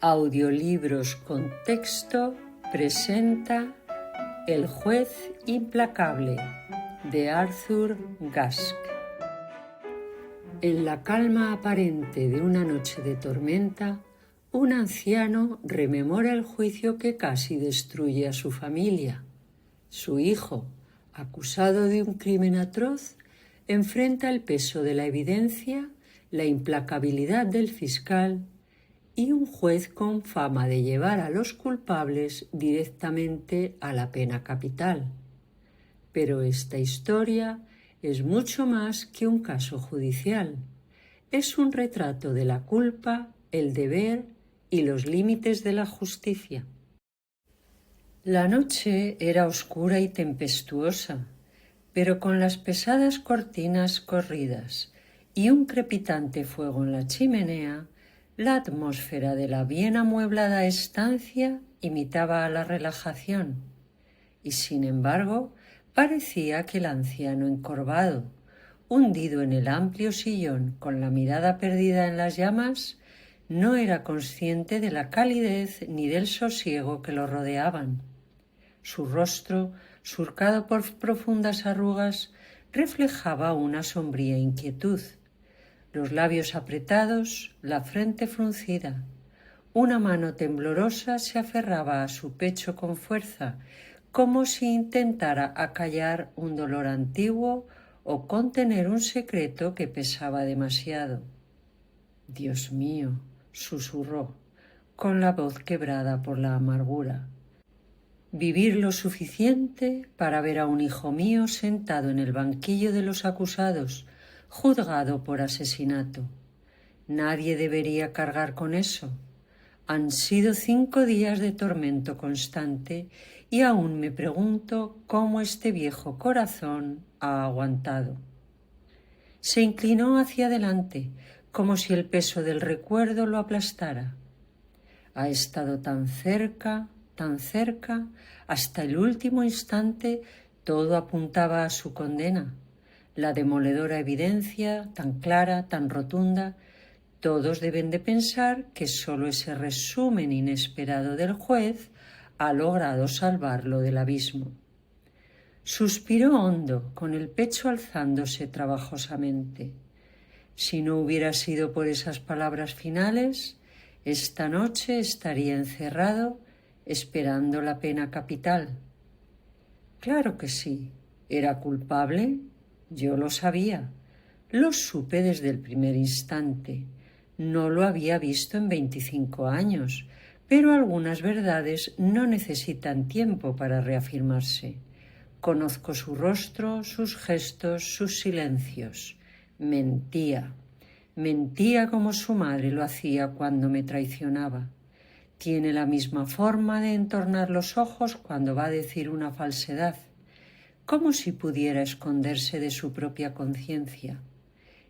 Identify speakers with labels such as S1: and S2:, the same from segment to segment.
S1: Audiolibros con texto presenta El juez implacable de Arthur Gask. En la calma aparente de una noche de tormenta, un anciano rememora el juicio que casi destruye a su familia. Su hijo, acusado de un crimen atroz, enfrenta el peso de la evidencia, la implacabilidad del fiscal y un juez con fama de llevar a los culpables directamente a la pena capital. Pero esta historia es mucho más que un caso judicial. Es un retrato de la culpa, el deber y los límites de la justicia. La noche era oscura y tempestuosa, pero con las pesadas cortinas corridas y un crepitante fuego en la chimenea, la atmósfera de la bien amueblada estancia imitaba a la relajación, y sin embargo parecía que el anciano encorvado, hundido en el amplio sillón con la mirada perdida en las llamas, no era consciente de la calidez ni del sosiego que lo rodeaban. Su rostro, surcado por profundas arrugas, reflejaba una sombría inquietud. Los labios apretados, la frente fruncida. Una mano temblorosa se aferraba a su pecho con fuerza, como si intentara acallar un dolor antiguo o contener un secreto que pesaba demasiado. «Dios mío», susurró, con la voz quebrada por la amargura. «Vivir lo suficiente para ver a un hijo mío sentado en el banquillo de los acusados, juzgado por asesinato. Nadie debería cargar con eso. Han sido 5 días de tormento constante y aún me pregunto cómo este viejo corazón ha aguantado». Se inclinó hacia adelante, como si el peso del recuerdo lo aplastara. Ha estado tan cerca, hasta el último instante todo apuntaba a su condena. La demoledora evidencia, tan clara, tan rotunda, todos deben de pensar que solo ese resumen inesperado del juez ha logrado salvarlo del abismo. Suspiró hondo, con el pecho alzándose trabajosamente. Si no hubiera sido por esas palabras finales, esta noche estaría encerrado esperando la pena capital. Claro que sí, ¿era culpable? Yo lo sabía, lo supe desde el primer instante. No lo había visto en 25 años, pero algunas verdades no necesitan tiempo para reafirmarse. Conozco su rostro, sus gestos, sus silencios. Mentía como su madre lo hacía cuando me traicionaba. Tiene la misma forma de entornar los ojos cuando va a decir una falsedad, como si pudiera esconderse de su propia conciencia.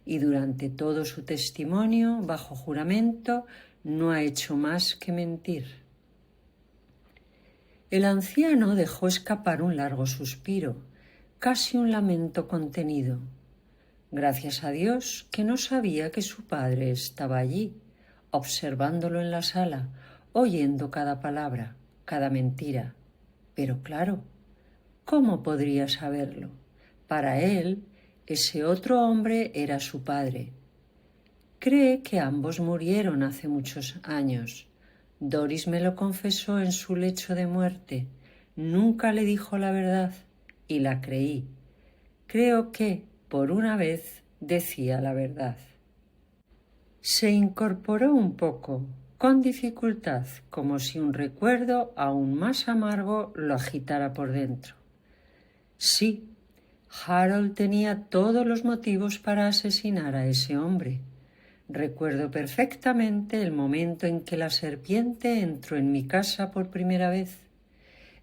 S1: Y durante todo su testimonio, bajo juramento, no ha hecho más que mentir. El anciano dejó escapar un largo suspiro, casi un lamento contenido. Gracias a Dios que no sabía que su padre estaba allí, observándolo en la sala, oyendo cada palabra, cada mentira. Pero claro, ¿cómo podría saberlo? Para él, ese otro hombre era su padre. Cree que ambos murieron hace muchos años. Doris me lo confesó en su lecho de muerte. Nunca le dijo la verdad y la creí. Creo que, por una vez, decía la verdad. Se incorporó un poco, con dificultad, como si un recuerdo aún más amargo lo agitara por dentro. Sí, Harold tenía todos los motivos para asesinar a ese hombre. Recuerdo perfectamente el momento en que la serpiente entró en mi casa por primera vez.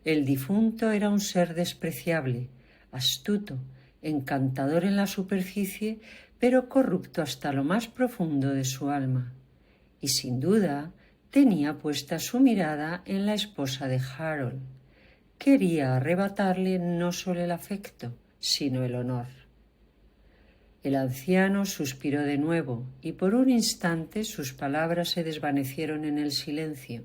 S1: El difunto era un ser despreciable, astuto, encantador en la superficie, pero corrupto hasta lo más profundo de su alma. Y sin duda tenía puesta su mirada en la esposa de Harold. Quería arrebatarle no solo el afecto, sino el honor. El anciano suspiró de nuevo y por un instante sus palabras se desvanecieron en el silencio.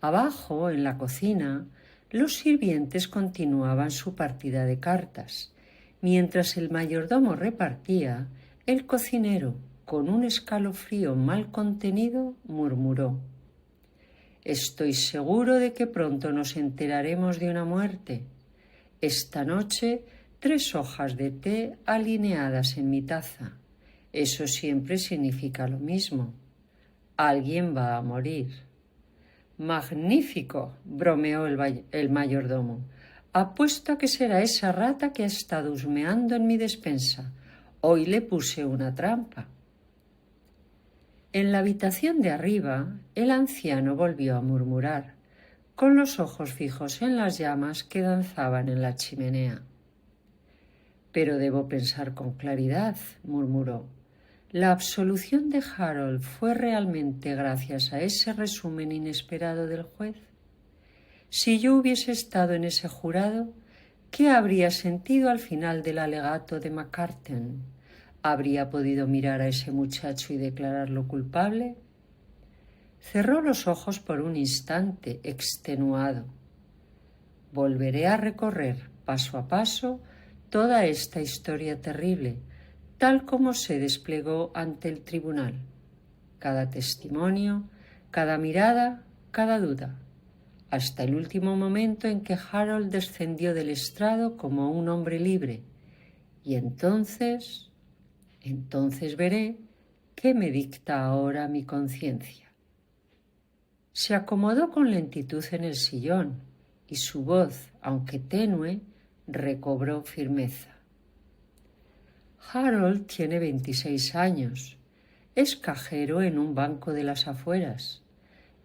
S1: Abajo, en la cocina, los sirvientes continuaban su partida de cartas. Mientras el mayordomo repartía, el cocinero, con un escalofrío mal contenido, murmuró: «Estoy seguro de que pronto nos enteraremos de una muerte. Esta noche 3 hojas de té alineadas en mi taza. Eso siempre significa lo mismo. Alguien va a morir». «Magnífico», bromeó el mayordomo. «Apuesto a que será esa rata que ha estado husmeando en mi despensa. Hoy le puse una trampa». En la habitación de arriba, el anciano volvió a murmurar, con los ojos fijos en las llamas que danzaban en la chimenea. «Pero debo pensar con claridad», murmuró. «¿La absolución de Harold fue realmente gracias a ese resumen inesperado del juez? Si yo hubiese estado en ese jurado, ¿qué habría sentido al final del alegato de McCartan? ¿Habría podido mirar a ese muchacho y declararlo culpable?» Cerró los ojos por un instante, extenuado. «Volveré a recorrer paso a paso toda esta historia terrible, tal como se desplegó ante el tribunal. Cada testimonio, cada mirada, cada duda, hasta el último momento en que Harold descendió del estrado como un hombre libre. Y entonces veré qué me dicta ahora mi conciencia». Se acomodó con lentitud en el sillón y su voz, aunque tenue, recobró firmeza. «Harold tiene 26 años. Es cajero en un banco de las afueras.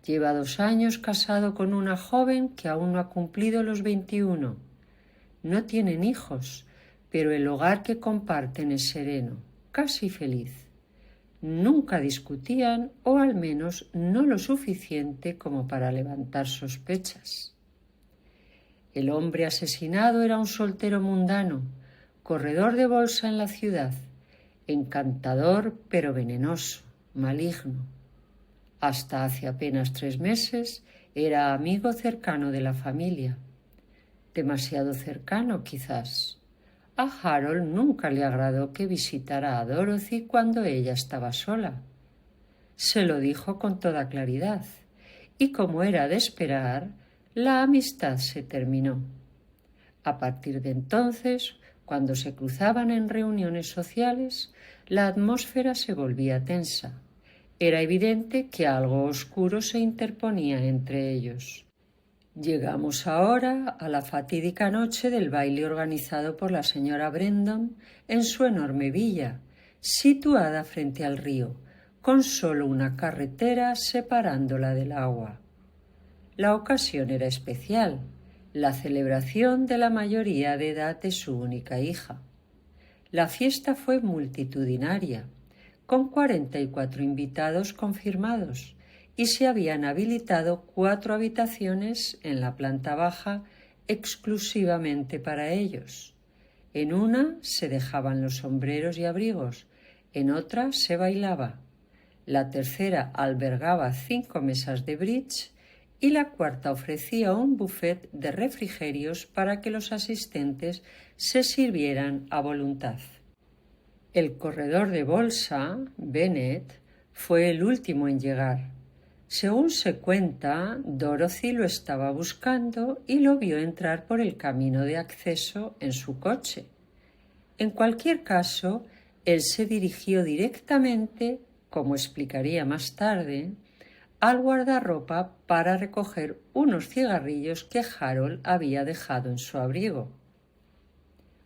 S1: Lleva 2 años casado con una joven que aún no ha cumplido los 21. No tienen hijos, pero el hogar que comparten es sereno, casi feliz. Nunca discutían, o al menos no lo suficiente como para levantar sospechas. El hombre asesinado era un soltero mundano, corredor de bolsa en la ciudad, encantador pero venenoso, maligno. Hasta hace apenas 3 meses era amigo cercano de la familia. Demasiado cercano, quizás. A Harold nunca le agradó que visitara a Dorothy cuando ella estaba sola. Se lo dijo con toda claridad, y como era de esperar, la amistad se terminó. A partir de entonces, cuando se cruzaban en reuniones sociales, la atmósfera se volvía tensa. Era evidente que algo oscuro se interponía entre ellos. Llegamos ahora a la fatídica noche del baile organizado por la señora Brandon en su enorme villa, situada frente al río, con solo una carretera separándola del agua. La ocasión era especial, la celebración de la mayoría de edad de su única hija. La fiesta fue multitudinaria, con 44 invitados confirmados, y se habían habilitado 4 habitaciones en la planta baja exclusivamente para ellos. En una se dejaban los sombreros y abrigos, en otra se bailaba. La tercera albergaba 5 mesas de bridge y la cuarta ofrecía un buffet de refrigerios para que los asistentes se sirvieran a voluntad. El corredor de bolsa, Bennett, fue el último en llegar. Según se cuenta, Dorothy lo estaba buscando y lo vio entrar por el camino de acceso en su coche. En cualquier caso, él se dirigió directamente, como explicaría más tarde, al guardarropa para recoger unos cigarrillos que Harold había dejado en su abrigo.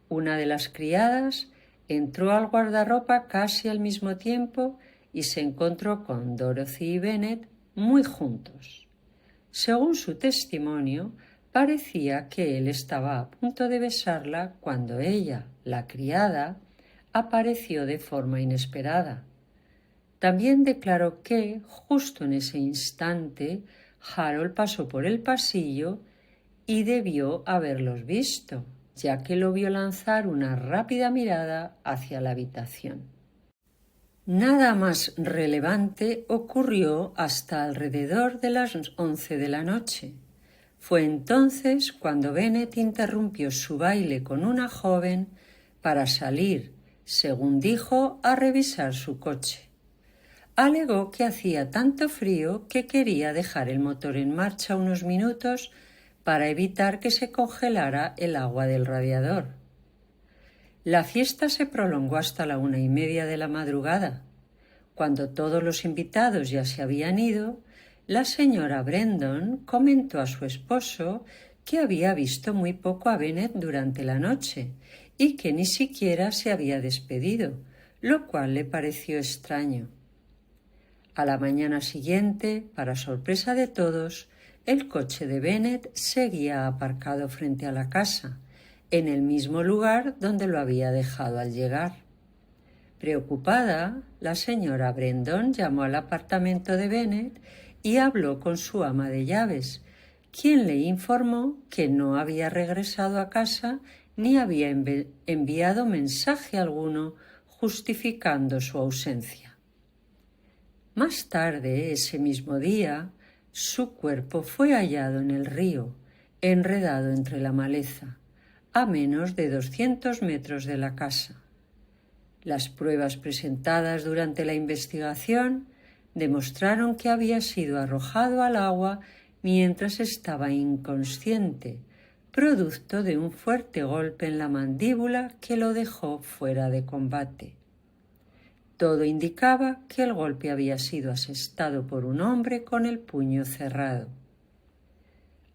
S1: Una de las criadas entró al guardarropa casi al mismo tiempo y se encontró con Dorothy y Bennett muy juntos. Según su testimonio, parecía que él estaba a punto de besarla cuando ella, la criada, apareció de forma inesperada. También declaró que, justo en ese instante, Harold pasó por el pasillo y debió haberlos visto, ya que lo vio lanzar una rápida mirada hacia la habitación. Nada más relevante ocurrió hasta alrededor de las 11 de la noche. Fue entonces cuando Bennet interrumpió su baile con una joven para salir, según dijo, a revisar su coche. Alegó que hacía tanto frío que quería dejar el motor en marcha unos minutos para evitar que se congelara el agua del radiador. La fiesta se prolongó hasta la 1:30 de la madrugada. Cuando todos los invitados ya se habían ido, la señora Brandon comentó a su esposo que había visto muy poco a Bennet durante la noche y que ni siquiera se había despedido, lo cual le pareció extraño. A la mañana siguiente, para sorpresa de todos, el coche de Bennet seguía aparcado frente a la casa, en el mismo lugar donde lo había dejado al llegar. Preocupada, la señora Brandon llamó al apartamento de Bennet y habló con su ama de llaves, quien le informó que no había regresado a casa ni había enviado mensaje alguno justificando su ausencia. Más tarde, ese mismo día, su cuerpo fue hallado en el río, enredado entre la maleza, a menos de 200 metros de la casa. Las pruebas presentadas durante la investigación demostraron que había sido arrojado al agua mientras estaba inconsciente, producto de un fuerte golpe en la mandíbula que lo dejó fuera de combate. Todo indicaba que el golpe había sido asestado por un hombre con el puño cerrado.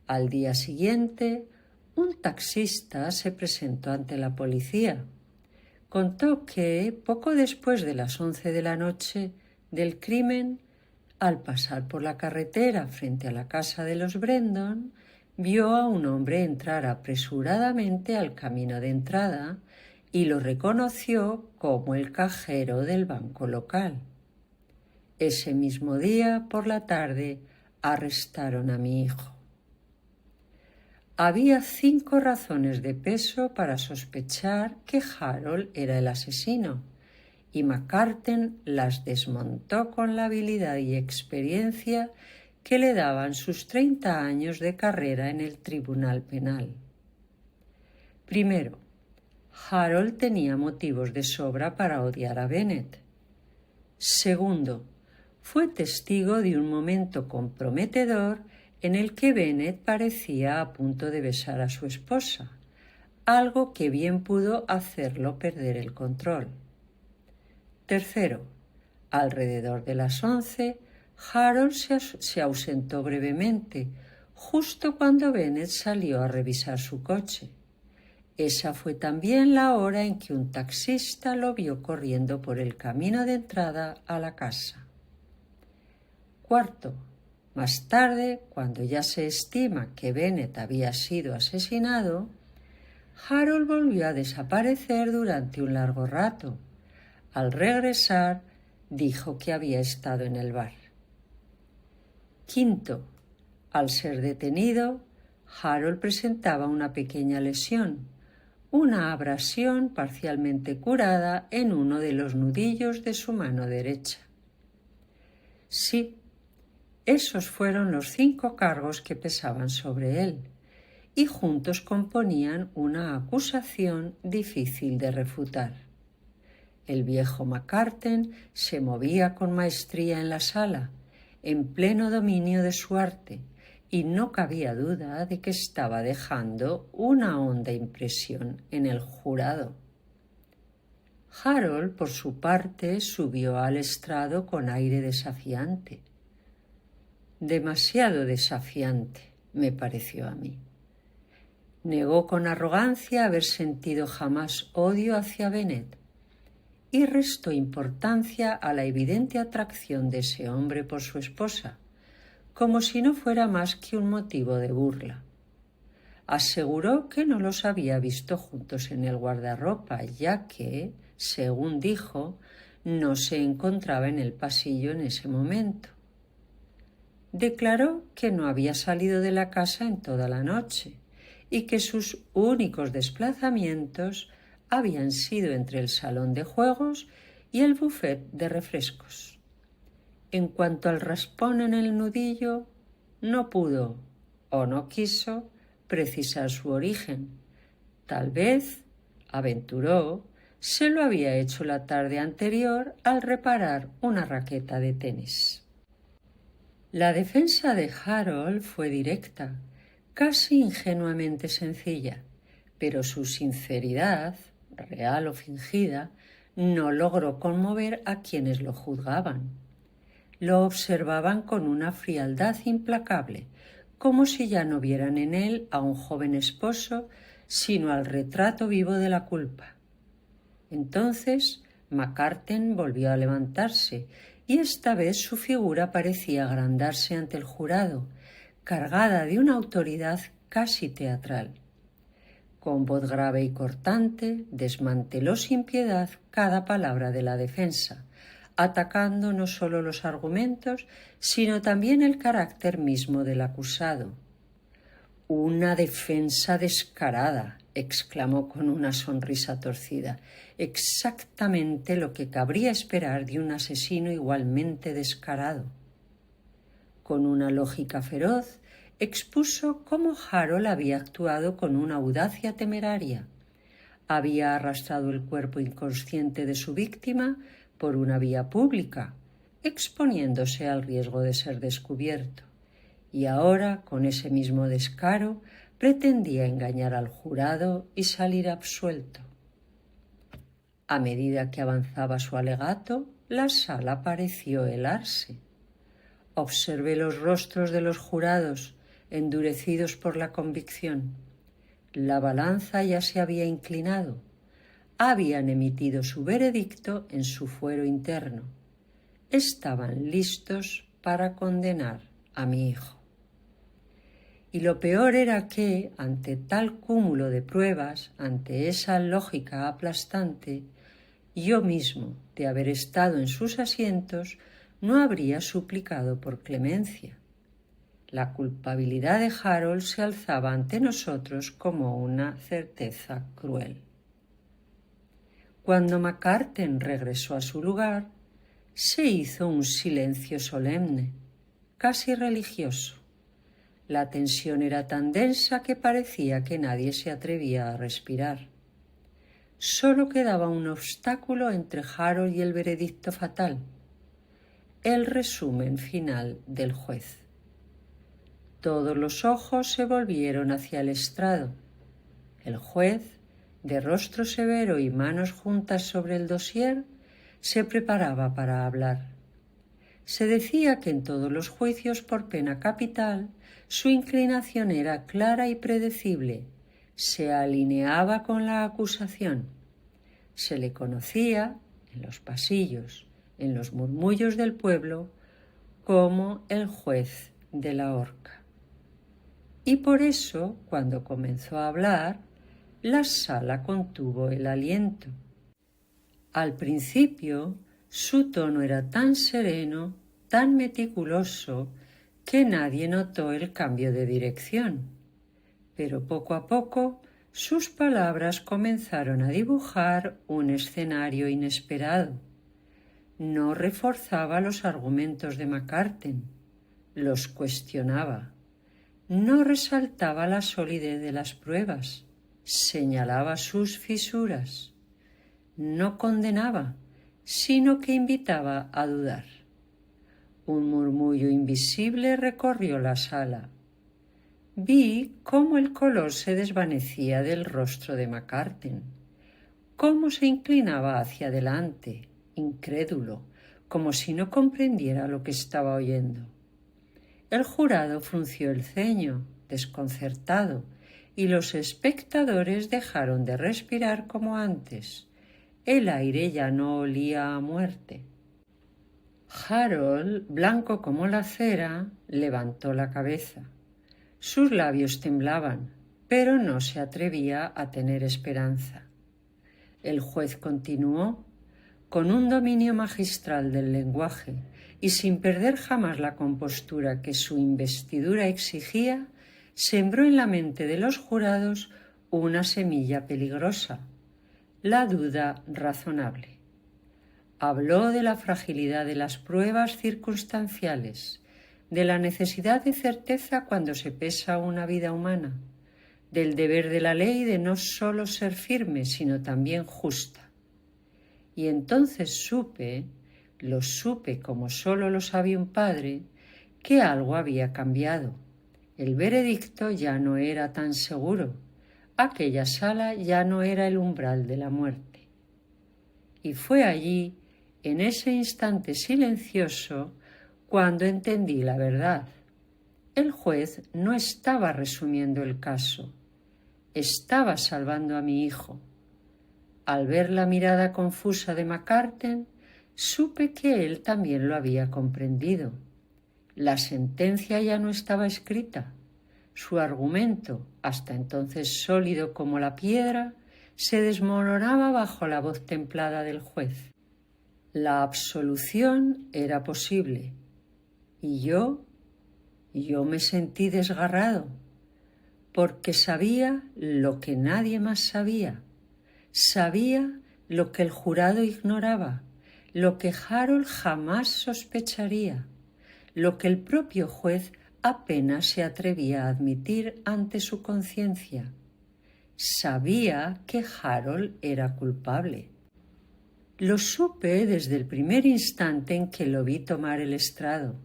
S1: Al día siguiente, un taxista se presentó ante la policía. Contó que, poco después de las 11 de la noche del crimen, al pasar por la carretera frente a la casa de los Brandon, vio a un hombre entrar apresuradamente al camino de entrada y lo reconoció como el cajero del banco local. Ese mismo día, por la tarde, arrestaron a mi hijo. Había 5 razones de peso para sospechar que Harold era el asesino, y McCarten las desmontó con la habilidad y experiencia que le daban sus 30 años de carrera en el Tribunal Penal. Primero, Harold tenía motivos de sobra para odiar a Bennet. Segundo, fue testigo de un momento comprometedor en el que Bennet parecía a punto de besar a su esposa, algo que bien pudo hacerlo perder el control. Tercero, alrededor de las 11, Harold se ausentó brevemente, justo cuando Bennet salió a revisar su coche. Esa fue también la hora en que un taxista lo vio corriendo por el camino de entrada a la casa. Cuarto, más tarde, cuando ya se estima que Bennet había sido asesinado, Harold volvió a desaparecer durante un largo rato. Al regresar, dijo que había estado en el bar. Quinto, al ser detenido, Harold presentaba una pequeña lesión, una abrasión parcialmente curada en uno de los nudillos de su mano derecha. Sí, esos fueron los 5 cargos que pesaban sobre él, y juntos componían una acusación difícil de refutar. El viejo McCarten se movía con maestría en la sala, en pleno dominio de su arte, y no cabía duda de que estaba dejando una honda impresión en el jurado. Harold, por su parte, subió al estrado con aire desafiante. Demasiado desafiante, me pareció a mí. Negó con arrogancia haber sentido jamás odio hacia Bennet y restó importancia a la evidente atracción de ese hombre por su esposa, como si no fuera más que un motivo de burla. Aseguró que no los había visto juntos en el guardarropa, ya que, según dijo, no se encontraba en el pasillo en ese momento. Declaró que no había salido de la casa en toda la noche y que sus únicos desplazamientos habían sido entre el salón de juegos y el buffet de refrescos. En cuanto al raspón en el nudillo, no pudo o no quiso precisar su origen. Tal vez, aventuró, se lo había hecho la tarde anterior al reparar una raqueta de tenis. La defensa de Harold fue directa, casi ingenuamente sencilla, pero su sinceridad, real o fingida, no logró conmover a quienes lo juzgaban. Lo observaban con una frialdad implacable, como si ya no vieran en él a un joven esposo, sino al retrato vivo de la culpa. Entonces McCarten volvió a levantarse, y esta vez su figura parecía agrandarse ante el jurado, cargada de una autoridad casi teatral. Con voz grave y cortante, desmanteló sin piedad cada palabra de la defensa, atacando no solo los argumentos, sino también el carácter mismo del acusado. «Una defensa descarada», exclamó con una sonrisa torcida, exactamente lo que cabría esperar de un asesino igualmente descarado. Con una lógica feroz, expuso cómo Harold había actuado con una audacia temeraria. Había arrastrado el cuerpo inconsciente de su víctima por una vía pública, exponiéndose al riesgo de ser descubierto, y ahora, con ese mismo descaro, pretendía engañar al jurado y salir absuelto. A medida que avanzaba su alegato, la sala pareció helarse. Observé los rostros de los jurados, endurecidos por la convicción. La balanza ya se había inclinado. Habían emitido su veredicto en su fuero interno. Estaban listos para condenar a mi hijo. Y lo peor era que, ante tal cúmulo de pruebas, ante esa lógica aplastante, yo mismo, de haber estado en sus asientos, no habría suplicado por clemencia. La culpabilidad de Harold se alzaba ante nosotros como una certeza cruel. Cuando McCarten regresó a su lugar, se hizo un silencio solemne, casi religioso. La tensión era tan densa que parecía que nadie se atrevía a respirar. Solo quedaba un obstáculo entre Harold y el veredicto fatal: el resumen final del juez. Todos los ojos se volvieron hacia el estrado. El juez, de rostro severo y manos juntas sobre el dossier, se preparaba para hablar. Se decía que en todos los juicios por pena capital su inclinación era clara y predecible, se alineaba con la acusación. Se le conocía, en los pasillos, en los murmullos del pueblo, como el juez de la horca. Y por eso, cuando comenzó a hablar, la sala contuvo el aliento. Al principio, su tono era tan sereno, tan meticuloso, que nadie notó el cambio de dirección. Pero poco a poco, sus palabras comenzaron a dibujar un escenario inesperado. No reforzaba los argumentos de McCarten, los cuestionaba. No resaltaba la solidez de las pruebas, señalaba sus fisuras. No condenaba, sino que invitaba a dudar. Un murmullo invisible recorrió la sala. Vi cómo el color se desvanecía del rostro de McCarten, cómo se inclinaba hacia adelante, incrédulo, como si no comprendiera lo que estaba oyendo. El jurado frunció el ceño, desconcertado, y los espectadores dejaron de respirar como antes. El aire ya no olía a muerte. Harold, blanco como la cera, levantó la cabeza. Sus labios temblaban, pero no se atrevía a tener esperanza. El juez continuó, con un dominio magistral del lenguaje y sin perder jamás la compostura que su investidura exigía, sembró en la mente de los jurados una semilla peligrosa, la duda razonable. Habló de la fragilidad de las pruebas circunstanciales, de la necesidad de certeza cuando se pesa una vida humana, del deber de la ley de no solo ser firme, sino también justa. Y entonces lo supe como solo lo sabe un padre, que algo había cambiado. El veredicto ya no era tan seguro, aquella sala ya no era el umbral de la muerte. Y fue allí, en ese instante silencioso, cuando entendí la verdad. El juez no estaba resumiendo el caso, estaba salvando a mi hijo. Al ver la mirada confusa de McCarten, supe que él también lo había comprendido. La sentencia ya no estaba escrita. Su argumento, hasta entonces sólido como la piedra, se desmoronaba bajo la voz templada del juez. La absolución era posible, y yo me sentí desgarrado, porque sabía lo que nadie más sabía. Sabía lo que el jurado ignoraba, lo que Harold jamás sospecharía, lo que el propio juez apenas se atrevía a admitir ante su conciencia. Sabía que Harold era culpable. Lo supe desde el primer instante en que lo vi tomar el estrado.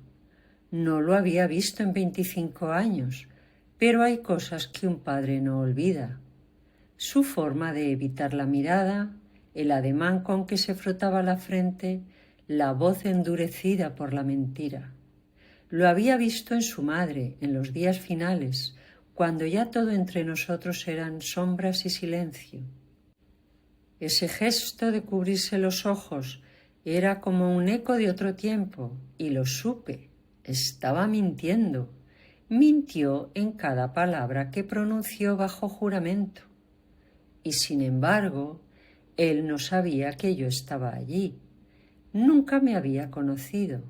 S1: No lo había visto en 25 años, pero hay cosas que un padre no olvida. Su forma de evitar la mirada, el ademán con que se frotaba la frente, la voz endurecida por la mentira. Lo había visto en su madre, en los días finales, cuando ya todo entre nosotros eran sombras y silencio. Ese gesto de cubrirse los ojos era como un eco de otro tiempo, y lo supe. Estaba mintiendo. Mintió en cada palabra que pronunció bajo juramento. Y sin embargo, él no sabía que yo estaba allí. Nunca me había conocido.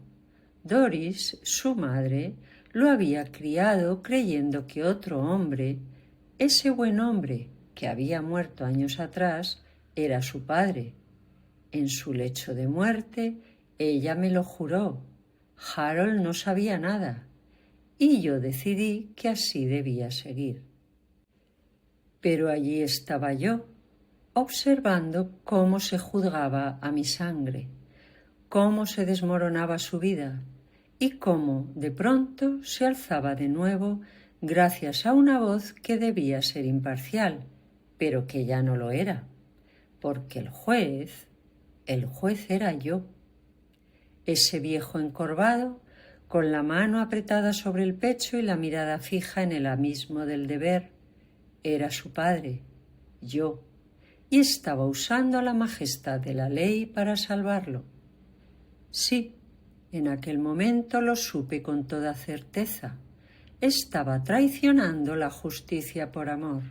S1: Doris, su madre, lo había criado creyendo que otro hombre, ese buen hombre que había muerto años atrás, era su padre. En su lecho de muerte, ella me lo juró. Harold no sabía nada, y yo decidí que así debía seguir. Pero allí estaba yo, observando cómo se juzgaba a mi sangre, cómo se desmoronaba su vida y cómo de pronto se alzaba de nuevo gracias a una voz que debía ser imparcial, pero que ya no lo era, porque el juez era yo. Ese viejo encorvado, con la mano apretada sobre el pecho y la mirada fija en el abismo del deber, era su padre, yo, y estaba usando la majestad de la ley para salvarlo. Sí, en aquel momento lo supe con toda certeza. Estaba traicionando la justicia por amor.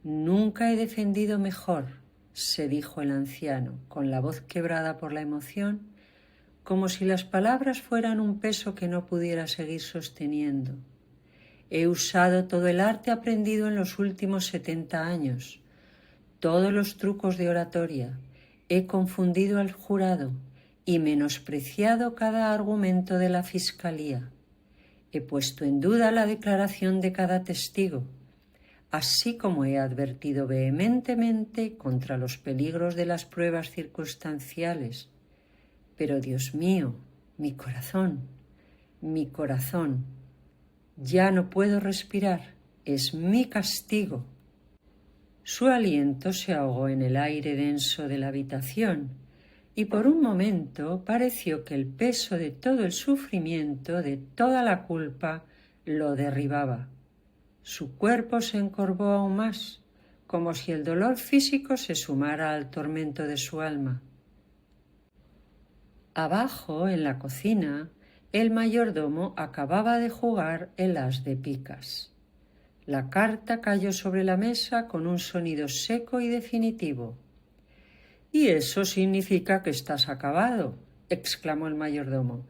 S1: Nunca he defendido mejor, se dijo el anciano, con la voz quebrada por la emoción, como si las palabras fueran un peso que no pudiera seguir sosteniendo. He usado todo el arte aprendido en los últimos 70 años, todos los trucos de oratoria. He confundido al jurado y menospreciado cada argumento de la fiscalía. He puesto en duda la declaración de cada testigo, así como he advertido vehementemente contra los peligros de las pruebas circunstanciales. Pero, Dios mío, mi corazón, ya no puedo respirar, es mi castigo. Su aliento se ahogó en el aire denso de la habitación y por un momento pareció que el peso de todo el sufrimiento, de toda la culpa, lo derribaba. Su cuerpo se encorvó aún más, como si el dolor físico se sumara al tormento de su alma. Abajo, en la cocina, el mayordomo acababa de jugar el as de picas. La carta cayó sobre la mesa con un sonido seco y definitivo. «Y eso significa que estás acabado», exclamó el mayordomo,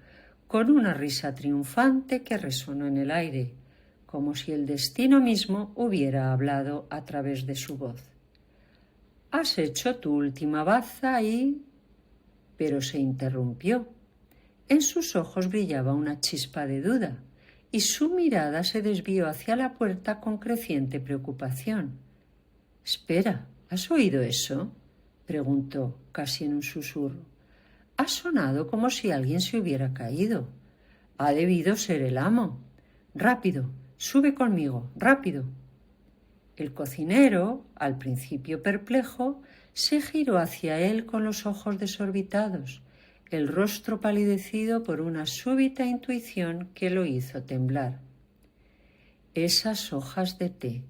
S1: con una risa triunfante que resonó en el aire. como si el destino mismo hubiera hablado a través de su voz. «Has hecho tu última baza y...» Pero se interrumpió. En sus ojos brillaba una chispa de duda y su mirada se desvió hacia la puerta con creciente preocupación. «Espera, ¿has oído eso?», preguntó, casi en un susurro. «Ha sonado como si alguien se hubiera caído. Ha debido ser el amo. Rápido, sube conmigo, rápido». El cocinero, al principio perplejo, se giró hacia él con los ojos desorbitados, el rostro palidecido por una súbita intuición que lo hizo temblar. «Esas hojas de té,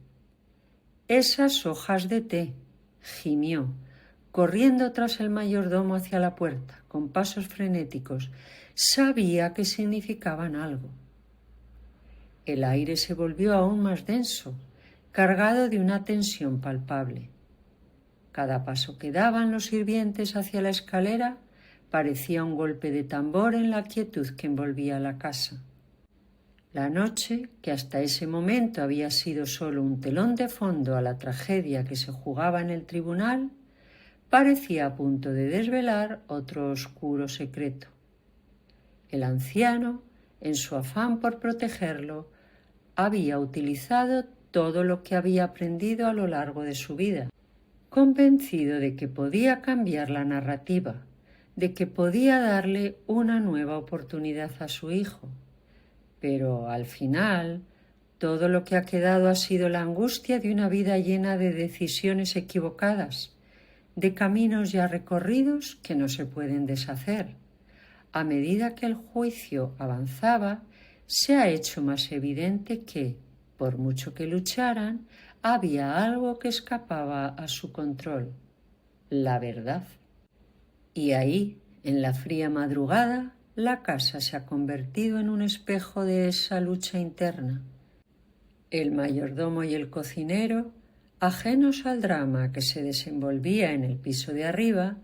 S1: esas hojas de té», gimió, corriendo tras el mayordomo hacia la puerta, con pasos frenéticos. Sabía que significaban algo. El aire se volvió aún más denso, cargado de una tensión palpable. Cada paso que daban los sirvientes hacia la escalera parecía un golpe de tambor en la quietud que envolvía la casa. La noche, que hasta ese momento había sido solo un telón de fondo a la tragedia que se jugaba en el tribunal, parecía a punto de desvelar otro oscuro secreto. El anciano, en su afán por protegerlo, había utilizado todo lo que había aprendido a lo largo de su vida, convencido de que podía cambiar la narrativa, de que podía darle una nueva oportunidad a su hijo. Pero al final, todo lo que ha quedado ha sido la angustia de una vida llena de decisiones equivocadas, de caminos ya recorridos que no se pueden deshacer. A medida que el juicio avanzaba, se ha hecho más evidente que, por mucho que lucharan, había algo que escapaba a su control: la verdad. Y ahí, en la fría madrugada, la casa se ha convertido en un espejo de esa lucha interna. El mayordomo y el cocinero, ajenos al drama que se desenvolvía en el piso de arriba,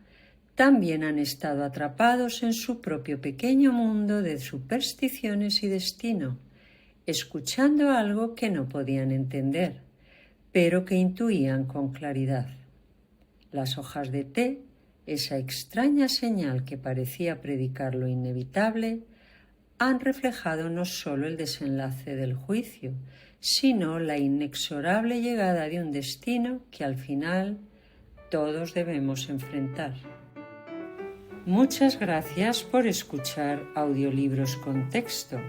S1: también han estado atrapados en su propio pequeño mundo de supersticiones y destino, escuchando algo que no podían entender, pero que intuían con claridad. Las hojas de té, esa extraña señal que parecía predicar lo inevitable, han reflejado no solo el desenlace del juicio, sino la inexorable llegada de un destino que al final todos debemos enfrentar. Muchas gracias por escuchar Audiolibros con Texto.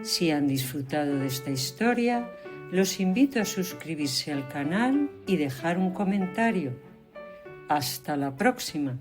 S1: Si han disfrutado de esta historia, los invito a suscribirse al canal y dejar un comentario. Hasta la próxima.